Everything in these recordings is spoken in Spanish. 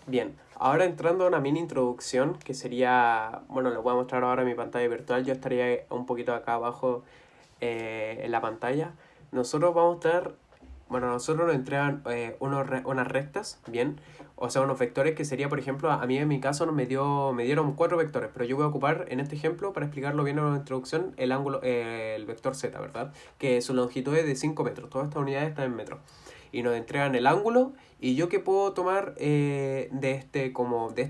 Bien, ahora entrando a una mini introducción que sería, bueno, lo voy a mostrar ahora en mi pantalla virtual, yo estaría un poquito acá abajo en la pantalla. Nosotros vamos a estar, bueno, nosotros nos entregan unas rectas, bien, o sea, unos vectores que sería, por ejemplo, a mí en mi caso me dieron cuatro vectores, pero yo voy a ocupar en este ejemplo, para explicarlo bien en la introducción, el ángulo, el vector z, ¿verdad? Que su longitud es de 5 metros, todas estas unidades están en metros. Y nos entregan el ángulo y yo qué puedo tomar de este como de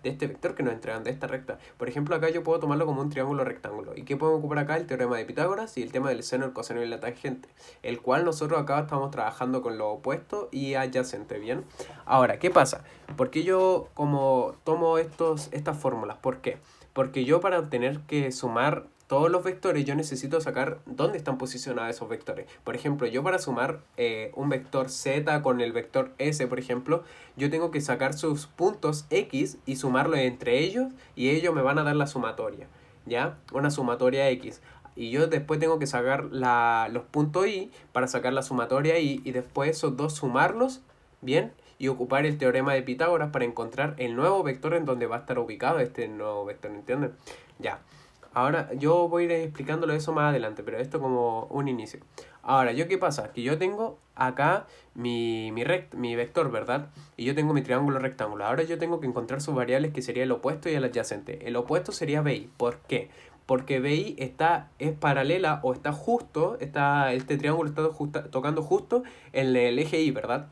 este vector que nos entregan de esta recta. Por ejemplo, acá yo puedo tomarlo como un triángulo rectángulo. ¿Y qué podemos ocupar acá? El teorema de Pitágoras y el tema del seno, el coseno y la tangente, el cual nosotros acá estamos trabajando con lo opuesto y adyacente, ¿bien? Ahora, ¿qué pasa? Porque yo como tomo estas fórmulas, ¿por qué? Porque yo para tener que sumar todos los vectores yo necesito sacar dónde están posicionados esos vectores. Por ejemplo, yo para sumar un vector z con el vector s, por ejemplo, yo tengo que sacar sus puntos x y sumarlos entre ellos y ellos me van a dar la sumatoria, ¿ya? Una sumatoria x. Y yo después tengo que sacar los puntos y para sacar la sumatoria y después esos dos sumarlos, ¿bien? Y ocupar el teorema de Pitágoras para encontrar el nuevo vector en donde va a estar ubicado este nuevo vector, ¿entienden? Ya. Ahora, yo voy a ir explicándolo eso más adelante, pero esto como un inicio. Ahora, ¿yo qué pasa? Que yo tengo acá mi vector, ¿verdad? Y yo tengo mi triángulo rectángulo. Ahora yo tengo que encontrar sus variables que sería el opuesto y el adyacente. El opuesto sería BI. ¿Por qué? Porque BI es paralela o está justo, este triángulo está tocando justo en el eje Y, ¿verdad?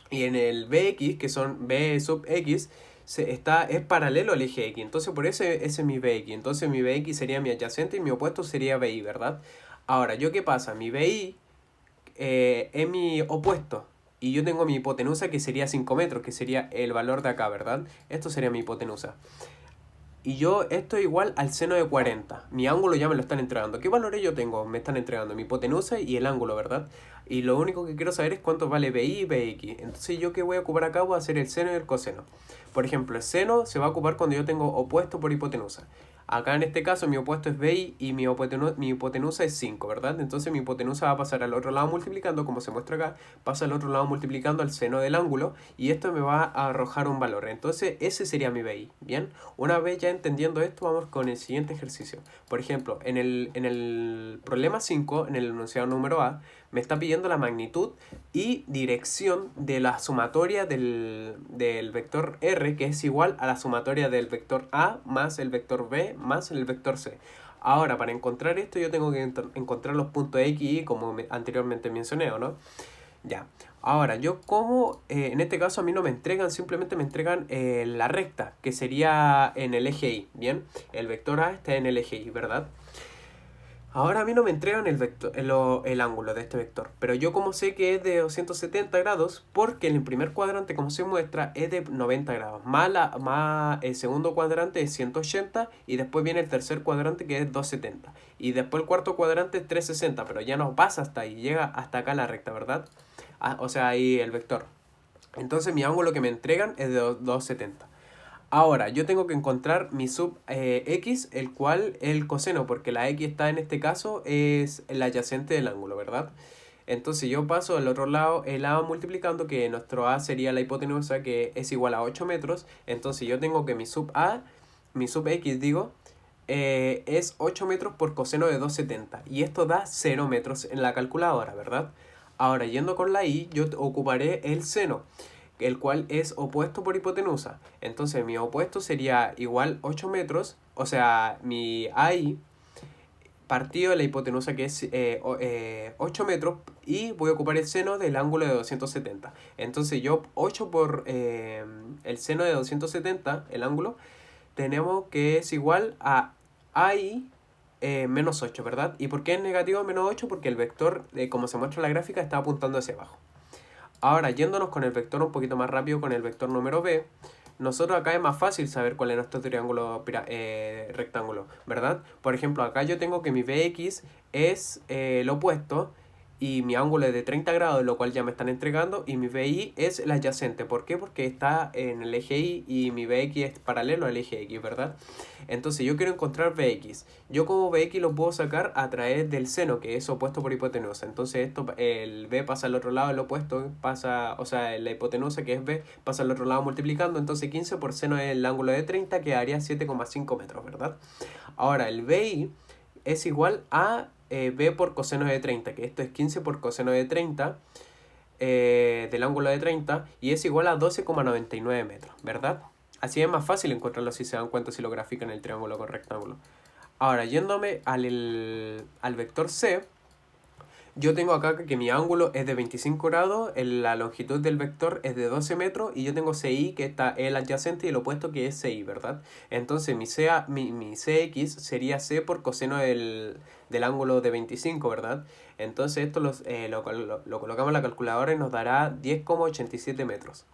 Y en el BX, que son B sub X, es paralelo al eje X. Entonces por eso ese es mi BX. Entonces mi BX sería mi adyacente y mi opuesto sería BY, ¿verdad? Ahora, ¿yo qué pasa? Mi BY es mi opuesto. Y yo tengo mi hipotenusa que sería 5 metros, que sería el valor de acá, ¿verdad? Esto sería mi hipotenusa. Y yo, esto es igual al seno de 40. Mi ángulo ya me lo están entregando. ¿Qué valores yo tengo? Me están entregando mi hipotenusa y el ángulo, ¿verdad? Y lo único que quiero saber es cuánto vale BI y BX. Entonces yo qué voy a ocupar acá voy a hacer el seno y el coseno. Por ejemplo, el seno se va a ocupar cuando yo tengo opuesto por hipotenusa. Acá en este caso mi opuesto es BI y mi hipotenusa es 5, ¿verdad? Entonces mi hipotenusa va a pasar al otro lado multiplicando, como se muestra acá, pasa al otro lado multiplicando al seno del ángulo y esto me va a arrojar un valor. Entonces ese sería mi BI, ¿bien? Una vez ya entendiendo esto, vamos con el siguiente ejercicio. Por ejemplo, en el problema 5, en el enunciado número A, me está pidiendo la magnitud y dirección de la sumatoria del vector R, que es igual a la sumatoria del vector A más el vector B más el vector C. Ahora, para encontrar esto, yo tengo que encontrar los puntos X y Y, como anteriormente mencioné, ¿o no? Ya. Ahora, yo como, en este caso a mí no me entregan, simplemente me entregan la recta, que sería en el eje Y, ¿bien? El vector A está en el eje Y, ¿verdad? Ahora a mí no me entregan el ángulo de este vector, pero yo como sé que es de 270 grados, porque en el primer cuadrante, como se muestra, es de 90 grados, más el segundo cuadrante es 180 y después viene el tercer cuadrante que es 270 y después el cuarto cuadrante es 360, pero ya no pasa hasta ahí, llega hasta acá la recta, ¿verdad? O sea, ahí el vector. Entonces mi ángulo que me entregan es de 270. Ahora, yo tengo que encontrar mi sub x, el cual es el coseno, porque la x está en este caso es el adyacente del ángulo, ¿verdad? Entonces yo paso al otro lado el a multiplicando, que nuestro a sería la hipotenusa, que es igual a 8 metros. Entonces yo tengo que mi sub x digo, es 8 metros por coseno de 270. Y esto da 0 metros en la calculadora, ¿verdad? Ahora, yendo con la y, yo ocuparé el seno, el cual es opuesto por hipotenusa. Entonces mi opuesto sería igual 8 metros, o sea, mi AI partido de la hipotenusa que es 8 metros y voy a ocupar el seno del ángulo de 270. Entonces yo 8 por el seno de 270, el ángulo, tenemos que es igual a AI menos 8, ¿verdad? ¿Y por qué es negativo menos 8? Porque el vector, como se muestra en la gráfica, está apuntando hacia abajo. Ahora, yéndonos con el vector un poquito más rápido, con el vector número B, nosotros acá es más fácil saber cuál es nuestro triángulo rectángulo, ¿verdad? Por ejemplo, acá yo tengo que mi BX es lo opuesto y mi ángulo es de 30 grados, lo cual ya me están entregando, y mi BI es el adyacente. ¿Por qué? Porque está en el eje Y y mi BX es paralelo al eje X, ¿verdad? Entonces yo quiero encontrar BX. Yo como BX lo puedo sacar a través del seno, que es opuesto por hipotenusa. Entonces esto, el B pasa al otro lado, el opuesto pasa, o sea, la hipotenusa que es B pasa al otro lado multiplicando. Entonces 15 por seno es el ángulo de 30, que daría 7,5 metros, ¿verdad? Ahora el BI es igual a B por coseno de 30, que esto es 15 por coseno de 30 del ángulo de 30, y es igual a 12,99 metros, ¿verdad? Así es más fácil encontrarlo si se dan cuenta si lo grafican el triángulo con rectángulo. Ahora, yéndome al vector C, yo tengo acá que mi ángulo es de 25 grados, la longitud del vector es de 12 metros, y yo tengo CI, que está el adyacente, y el opuesto, que es CI, ¿verdad? Entonces mi CX sería C por coseno del ángulo de 25, ¿verdad? Entonces esto lo colocamos en la calculadora y nos dará 10,87 metros.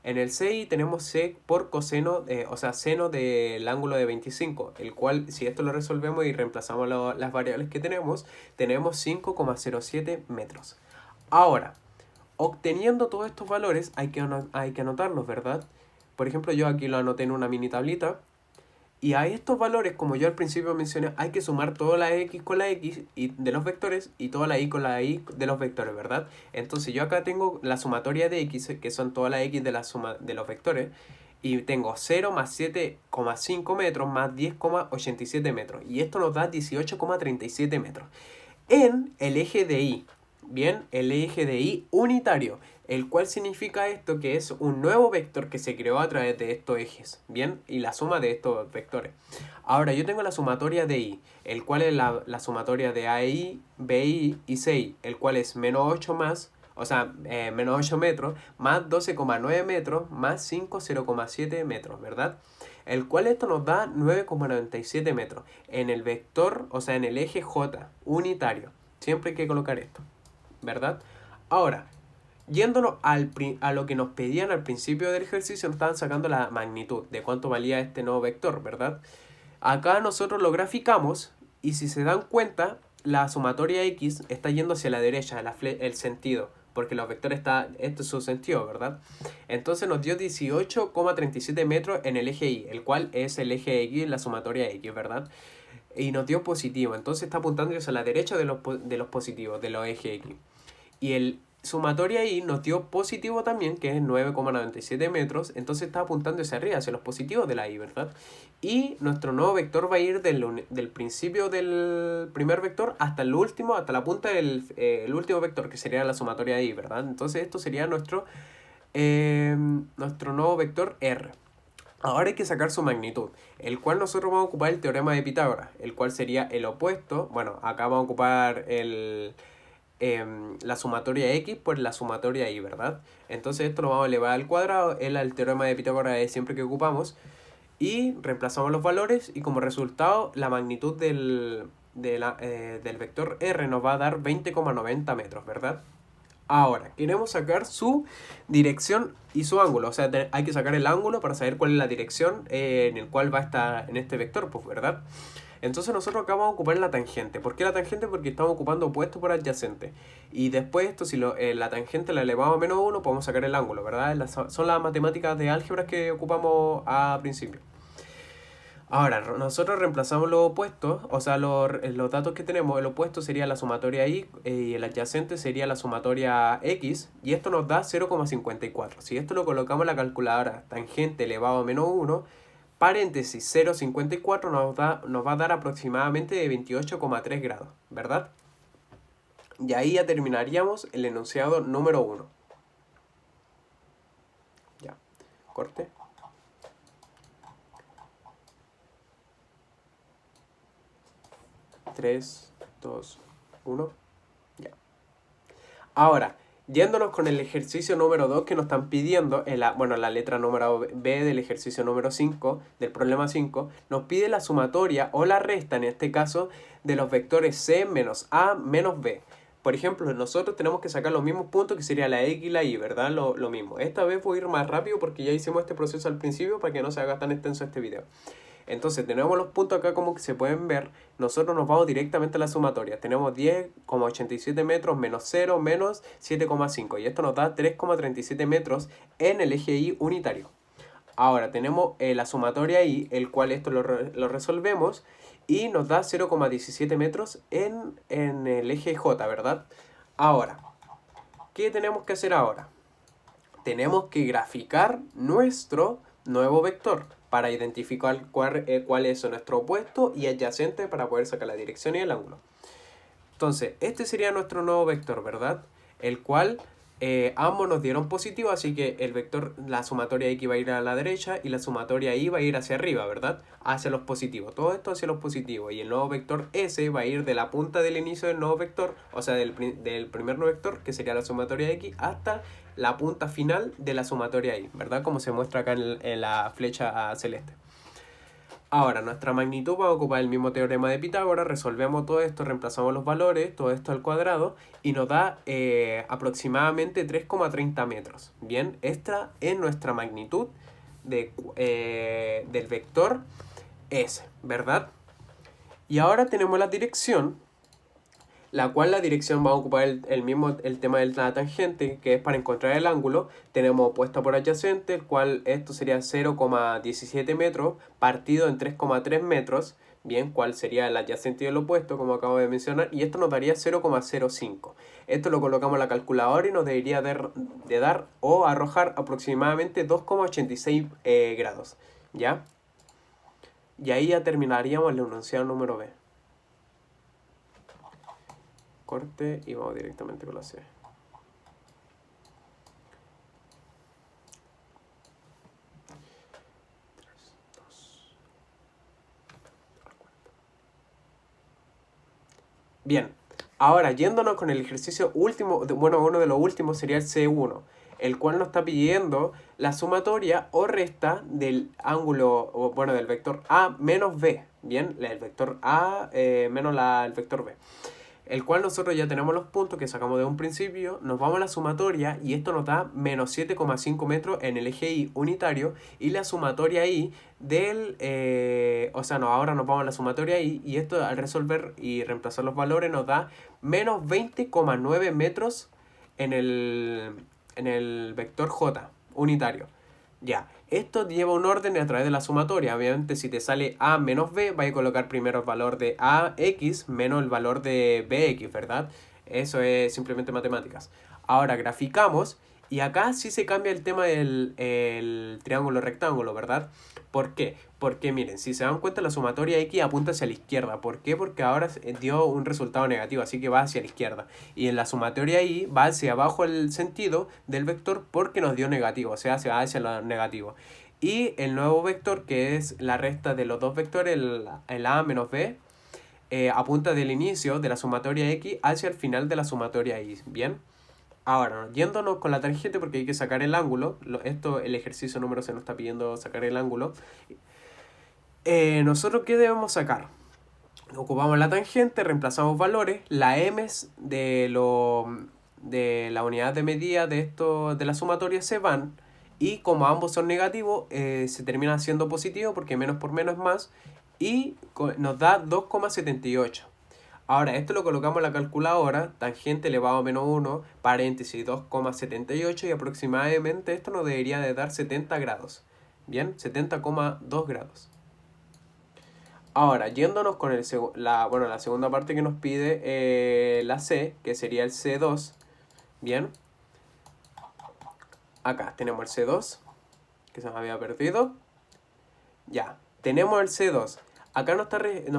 En el CI tenemos C por coseno, o sea, seno del ángulo de 25, el cual, si esto lo resolvemos y reemplazamos las variables que tenemos 5,07 metros. Ahora, obteniendo todos estos valores hay que anotarlos, ¿verdad? Por ejemplo, yo aquí lo anoté en una mini tablita. Y a estos valores, como yo al principio mencioné, hay que sumar toda la X con la X de los vectores y toda la Y con la Y de los vectores, ¿verdad? Entonces yo acá tengo la sumatoria de X, que son toda la X de la suma de los vectores, y tengo 0 más 7,5 metros más 10,87 metros. Y esto nos da 18,37 metros. En el eje de Y, bien, el eje de Y unitario, el cual significa esto, que es un nuevo vector que se creó a través de estos ejes, bien, y la suma de estos vectores. Ahora yo tengo la sumatoria de Y, el cual es la sumatoria de AI, BI y CI, el cual es menos 8 más, o sea, menos 8 metros, más 12,9 metros, más 0,7 metros, ¿verdad? El cual esto nos da 9,97 metros en el vector, o sea, en el eje J unitario. Siempre hay que colocar esto, ¿verdad? Ahora, yéndonos a lo que nos pedían al principio del ejercicio, nos estaban sacando la magnitud de cuánto valía este nuevo vector, ¿verdad? Acá nosotros lo graficamos y si se dan cuenta, la sumatoria X está yendo hacia la derecha, el sentido, porque los vectores este es su sentido, ¿verdad? Entonces nos dio 18,37 metros en el eje Y, el cual es el eje X, la sumatoria X, ¿verdad? Y nos dio positivo, entonces está apuntando hacia la derecha de los positivos, de los ejes X. Y el sumatoria Y nos dio positivo también, que es 9,97 metros, entonces está apuntando hacia arriba, hacia los positivos de la Y, ¿verdad? Y nuestro nuevo vector va a ir del principio del primer vector hasta el último, hasta la punta del el último vector, que sería la sumatoria de Y, ¿verdad? Entonces esto sería nuestro nuevo vector R. Ahora hay que sacar su magnitud, el cual nosotros vamos a ocupar el teorema de Pitágoras, el cual sería el opuesto. Bueno, acá vamos a ocupar la sumatoria X por la sumatoria Y, ¿verdad? Entonces esto lo vamos a elevar al cuadrado, es el teorema de Pitágoras de siempre que ocupamos, y reemplazamos los valores, y como resultado la magnitud del vector R nos va a dar 20,90 metros, ¿verdad? Ahora, queremos sacar su dirección y su ángulo. O sea, hay que sacar el ángulo para saber cuál es la dirección en el cual va a estar en este vector, pues, ¿verdad? Entonces nosotros acá vamos a ocupar la tangente. ¿Por qué la tangente? Porque estamos ocupando opuesto por adyacente. Y después esto, si la tangente la elevamos a menos 1, podemos sacar el ángulo, ¿verdad? Son las matemáticas de álgebra que ocupamos a principio. Ahora, nosotros reemplazamos los opuestos, o sea, los datos que tenemos, el opuesto sería la sumatoria Y y el adyacente sería la sumatoria X, y esto nos da 0,54. Si esto lo colocamos en la calculadora, tangente elevado a menos 1, paréntesis 0,54 nos va a dar aproximadamente de 28,3 grados, ¿verdad? Y ahí ya terminaríamos el enunciado número 1. Ya, corte. 3, 2, 1, ya. Ahora, yéndonos con el ejercicio número 2 que nos están pidiendo, la letra número B del ejercicio número 5, del problema 5, nos pide la sumatoria o la resta, en este caso, de los vectores C menos A menos B. Por ejemplo, nosotros tenemos que sacar los mismos puntos que sería la X y la Y, ¿verdad? Lo mismo. Esta vez voy a ir más rápido porque ya hicimos este proceso al principio para que no se haga tan extenso este video. Entonces tenemos los puntos acá como que se pueden ver. Nosotros nos vamos directamente a la sumatoria. Tenemos 10,87 metros menos 0 menos 7,5. Y esto nos da 3,37 metros en el eje Y unitario. Ahora tenemos la sumatoria Y, el cual esto lo resolvemos. Y nos da 0,17 metros en el eje J, ¿verdad? Ahora, ¿qué tenemos que hacer ahora? Tenemos que graficar nuestro nuevo vector para identificar cuál es nuestro opuesto y adyacente para poder sacar la dirección y el ángulo. Entonces, este sería nuestro nuevo vector, ¿verdad? El cual ambos nos dieron positivo, así que el vector, la sumatoria X va a ir a la derecha y la sumatoria Y va a ir hacia arriba, ¿verdad? Hacia los positivos, todo esto hacia los positivos. Y el nuevo vector S va a ir de la punta del inicio del nuevo vector, o sea, del primer nuevo vector, que sería la sumatoria X, hasta la punta final de la sumatoria Y, ¿verdad? Como se muestra acá en la flecha celeste. Ahora, nuestra magnitud va a ocupar el mismo teorema de Pitágoras, resolvemos todo esto, reemplazamos los valores, todo esto al cuadrado, y nos da aproximadamente 3,30 metros. Bien, esta es nuestra magnitud del vector S, ¿verdad? Y ahora tenemos la dirección, la cual la dirección va a ocupar el tema de la tangente, que es para encontrar el ángulo. Tenemos opuesta por adyacente, el cual esto sería 0,17 metros partido en 3,3 metros. Bien, cuál sería el adyacente y el opuesto, como acabo de mencionar, y esto nos daría 0,05. Esto lo colocamos en la calculadora y nos debería de dar o arrojar aproximadamente 2,86 grados, ¿ya? Y ahí ya terminaríamos el enunciado número B. Corte y vamos directamente con la C. Bien, ahora yéndonos con el ejercicio último, bueno, uno de los últimos sería el C1, el cual nos está pidiendo la sumatoria o resta del ángulo, o bueno, del vector A menos B. Bien, el vector A menos el vector B. El cual nosotros ya tenemos los puntos que sacamos de un principio, nos vamos a la sumatoria y esto nos da menos 7,5 metros en el eje Y unitario y la sumatoria Y del, ahora nos vamos a la sumatoria Y esto al resolver y reemplazar los valores nos da menos 20,9 metros en el vector J unitario. Ya, esto lleva un orden a través de la sumatoria. Obviamente si te sale A menos B, vas a colocar primero el valor de AX menos el valor de BX, ¿verdad? Eso es simplemente matemáticas. Ahora graficamos y acá sí se cambia el tema del triángulo rectángulo, ¿verdad? ¿Por qué? Porque miren, si se dan cuenta la sumatoria X apunta hacia la izquierda. ¿Por qué? Porque ahora dio un resultado negativo, así que va hacia la izquierda. Y en la sumatoria Y va hacia abajo el sentido del vector porque nos dio negativo, o sea, se va hacia lo negativo. Y el nuevo vector, que es la resta de los dos vectores, el A menos B, apunta del inicio de la sumatoria X hacia el final de la sumatoria Y. ¿Bien? Ahora, yéndonos con la tangente porque hay que sacar el ángulo. El ejercicio número se nos está pidiendo sacar el ángulo. ¿Nosotros qué debemos sacar? Ocupamos la tangente, reemplazamos valores. La m de la unidad de medida de la sumatoria se van. Y como ambos son negativos, se termina siendo positivo porque menos por menos es más. Y nos da 2,78. Ahora, esto lo colocamos en la calculadora, tangente elevado a menos 1, paréntesis 2,78 y aproximadamente esto nos debería de dar 70 grados. Bien, 70,2 grados. Ahora, yéndonos con la segunda parte que nos pide la C, que sería el C2. Bien. Acá tenemos el C2, que se me había perdido. Ya, tenemos el C2. Acá nos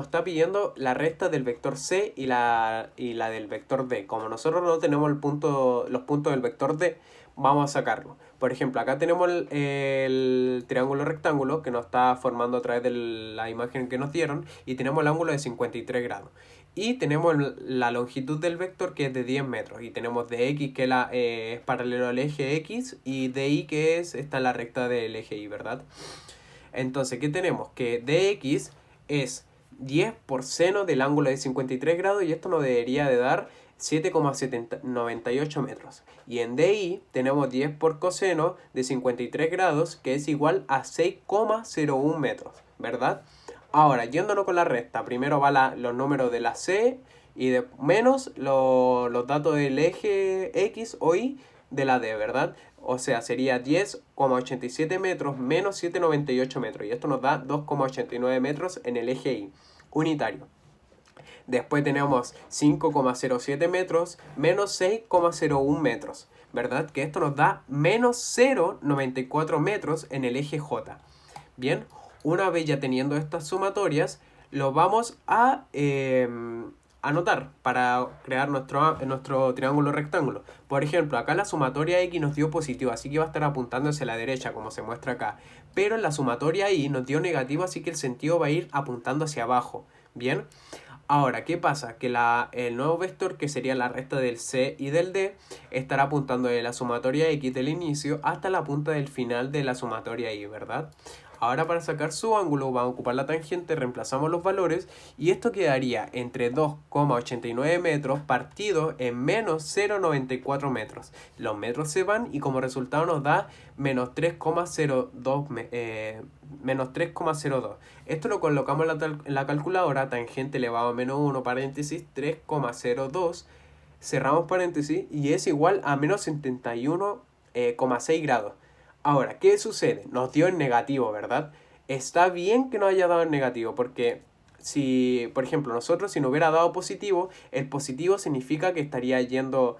está pidiendo la resta del vector C y la del vector D. Como nosotros no tenemos los puntos del vector D, vamos a sacarlo. Por ejemplo, acá tenemos el triángulo rectángulo que nos está formando a través de la imagen que nos dieron. Y tenemos el ángulo de 53 grados. Y tenemos la longitud del vector que es de 10 metros. Y tenemos dx que es paralelo al eje X. Y dy que está en la recta del eje Y, ¿verdad? Entonces, ¿qué tenemos? Que dx es 10 por seno del ángulo de 53 grados y esto nos debería de dar 7,98 metros. Y en DI tenemos 10 por coseno de 53 grados que es igual a 6,01 metros, ¿verdad? Ahora, yéndonos con la resta, primero va los números de la C y de menos los datos del eje X o Y de la D, ¿verdad? O sea, sería 10,87 metros menos 7,98 metros. Y esto nos da 2,89 metros en el eje Y, unitario. Después tenemos 5,07 metros menos 6,01 metros, ¿verdad? Que esto nos da menos 0,94 metros en el eje J. Bien, una vez ya teniendo estas sumatorias, lo vamos a anotar para crear nuestro triángulo rectángulo. Por ejemplo, acá la sumatoria X nos dio positivo, así que va a estar apuntando hacia la derecha, como se muestra acá. Pero en la sumatoria Y nos dio negativo, así que el sentido va a ir apuntando hacia abajo. Bien. Ahora, ¿qué pasa? Que el nuevo vector, que sería la resta del C y del D, estará apuntando de la sumatoria X del inicio hasta la punta del final de la sumatoria Y, ¿verdad? Ahora, para sacar su ángulo vamos a ocupar la tangente, reemplazamos los valores y esto quedaría entre 2,89 metros partido en menos 0,94 metros. Los metros se van y como resultado nos da menos 3,02 menos 3,02. Esto lo colocamos en la calculadora, tangente elevado a menos 1, paréntesis, 3,02, cerramos paréntesis y es igual a menos 71,6 grados. Ahora, ¿qué sucede? Nos dio en negativo, ¿verdad? Está bien que nos haya dado en negativo porque si, por ejemplo, nosotros si nos hubiera dado positivo, el positivo significa que estaría yendo...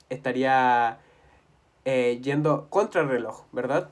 estaría yendo contra el reloj, ¿verdad?